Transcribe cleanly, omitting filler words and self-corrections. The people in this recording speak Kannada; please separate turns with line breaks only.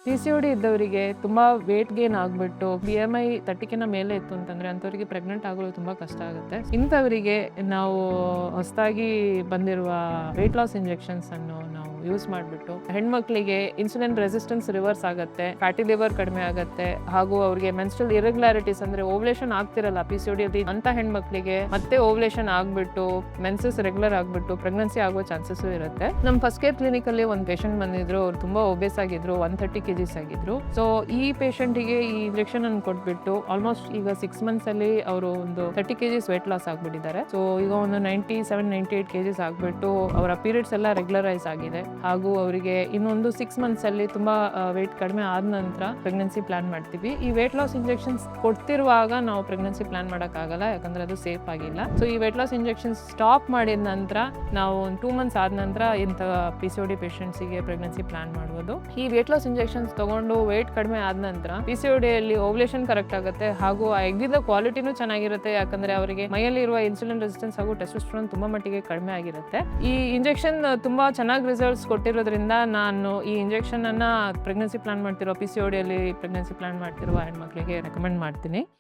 PCOD ಇದ್ದವರಿಗೆ ತುಂಬಾ ವೇಟ್ ಗೇನ್ ಆಗ್ಬಿಟ್ಟು BMI 30ಕಿಂತ ಮೇಲೆ ಇತ್ತು ಅಂತಂದ್ರೆ ಅಂಥವರಿಗೆ ಪ್ರೆಗ್ನೆಂಟ್ ಆಗಲು ತುಂಬಾ ಕಷ್ಟ ಆಗುತ್ತೆ. ಇಂಥವರಿಗೆ ನಾವು ಹೊಸದಾಗಿ ಬಂದಿರುವ ವೇಟ್ ಲಾಸ್ ಇಂಜೆಕ್ಷನ್ಸ್ ಅನ್ನು ನಾವು ಯೂಸ್ ಮಾಡಿಬಿಟ್ಟು ಹೆಣ್ಮಕ್ಳಿಗೆ ಇನ್ಸುಲಿನ್ ರೆಸಿಸ್ಟೆನ್ಸ್ ರಿವರ್ಸ್ ಆಗುತ್ತೆ, ಫ್ಯಾಟಿ ಲಿವರ್ ಕಡಿಮೆ ಆಗುತ್ತೆ, ಹಾಗೂ ಅವ್ರಿಗೆ ಮೆನ್ಸ್ಟ್ರಲ್ ಇರೆಗ್ಯುಲಾರಿಟೀಸ್ ಅಂದ್ರೆ ಓವ್ಯುಲೇಷನ್ ಆಗ್ತಿರಲ್ಲ PCOD ಅಲ್ಲಿ ಅಂತ ಹೆಣ್ಮಕ್ಳಿಗೆ ಮತ್ತೆ ಓವ್ಯುಲೇಷನ್ ಆಗ್ಬಿಟ್ಟು ಮೆನ್ಸಸ್ ರೆಗ್ಯುಲರ್ ಆಗ್ಬಿಟ್ಟು ಪ್ರೆಗ್ನೆನ್ಸಿ ಆಗೋ ಚಾನ್ಸಸ್ ಇರುತ್ತೆ. ನಮ್ಮ ಫಸ್ಟ್ ಕೇರ್ ಕ್ಲಿನಿಕ್ ಅಲ್ಲಿ ಒಂದು ಪೇಷಂಟ್ ಬಂದಿದ್ರು, ಅವ್ರು ತುಂಬಾ ಒಬೇಸ್ ಆಗಿದ್ರು, 130 kgs ಆಗಿದ್ರು. ಸೊ ಈ ಪೇಷಂಟಿಗೆ ಈ ಇಂಜೆಕ್ಷನ್ ಅನ್ನು ಕೊಟ್ಬಿಟ್ಟು ಆಲ್ಮೋಸ್ಟ್ ಈಗ 6 months ಅಲ್ಲಿ ಅವರು ಒಂದು 30 kgs ವೇಟ್ ಲಾಸ್ ಆಗ್ಬಿಟ್ಟಿದ್ದಾರೆ. ಸೊ ಈಗ ಒಂದು 97-98 kgs ಆಗ್ಬಿಟ್ಟು ಅವರ ಪೀರಿಯಡ್ಸ್ ಎಲ್ಲ ರೆಗ್ಯುಲರೈಸ್ ಆಗಿದೆ. ಹಾಗೂ ಅವರಿಗೆ ಇನ್ನೊಂದು 6 months ಅಲ್ಲಿ ತುಂಬಾ ವೇಟ್ ಕಡಿಮೆ ಆದ ನಂತರ ಪ್ರೆಗ್ನೆನ್ಸಿ ಪ್ಲಾನ್ ಮಾಡ್ತೀವಿ. ಈ ವೇಟ್ ಲಾಸ್ ಇಂಜೆಕ್ಷನ್ಸ್ ಕೊಡ್ತಿರುವಾಗ ನಾವು ಪ್ರೆಗ್ನೆನ್ಸಿ ಪ್ಲಾನ್ ಮಾಡೋಕ್ಕಾಗಲ್ಲ, ಯಾಕಂದ್ರೆ ಅದು ಸೇಫ್ ಆಗಿಲ್ಲ. ಸೊ ಈ ವೇಟ್ ಲಾಸ್ ಇಂಜೆಕ್ಷನ್ಸ್ ಸ್ಟಾಪ್ ಮಾಡಿದ ನಂತರ ನಾವು 2 months ಆದ ನಂತರ ಇಂಥ PCOD ಪೇಷಂಟ್ಸಿಗೆ ಪ್ರೆಗ್ನೆನ್ಸಿ ಪ್ಲಾನ್ ಮಾಡ್ಬೋದು. ಈ ವೇಟ್ ಲಾಸ್ ಇಂಜೆಕ್ಷನ್ಸ್ ತಗೊಂಡು ವೇಟ್ ಕಡಿಮೆ ಆದ ನಂತರ PCOD ಅಲ್ಲಿ ಓವ್ಯುಲೇಷನ್ ಕರೆಕ್ಟ್ ಆಗುತ್ತೆ, ಹಾಗೂ ಆ ಎಗ್ಗಿದ ಕ್ವಾಲಿಟಿನೂ ಚೆನ್ನಾಗಿರುತ್ತೆ, ಯಾಕಂದ್ರೆ ಅವರಿಗೆ ಮೈಯಲ್ಲಿ ಇರುವ ಇನ್ಸುಲಿನ್ ರೆಸಿಸ್ಟೆನ್ಸ್ ಹಾಗೂ ಟೆಸ್ಟೋಸ್ಟೆರಾನ್ ತುಂಬಾ ಮಟ್ಟಿಗೆ ಕಡಿಮೆ ಆಗಿರುತ್ತೆ. ಈ ಇಂಜೆಕ್ಷನ್ ತುಂಬಾ ಚೆನ್ನಾಗಿ ರಿಸಲ್ಟ್ಸ್ ಕೊಟ್ಟಿರೋದ್ರಿಂದ ನಾನು ಈ ಇಂಜೆಕ್ಷನ್ ಅನ್ನ ಪ್ರೆಗ್ನೆನ್ಸಿ ಪ್ಲಾನ್ ಮಾಡ್ತಿರೋ PCOD ಅಲ್ಲಿ ಪ್ರೆಗ್ನೆನ್ಸಿ ಪ್ಲಾನ್ ಮಾಡ್ತಿರುವ ಹೆಣ್ಮಕ್ಳಿಗೆ ರೆಕಮೆಂಡ್ ಮಾಡ್ತೀನಿ.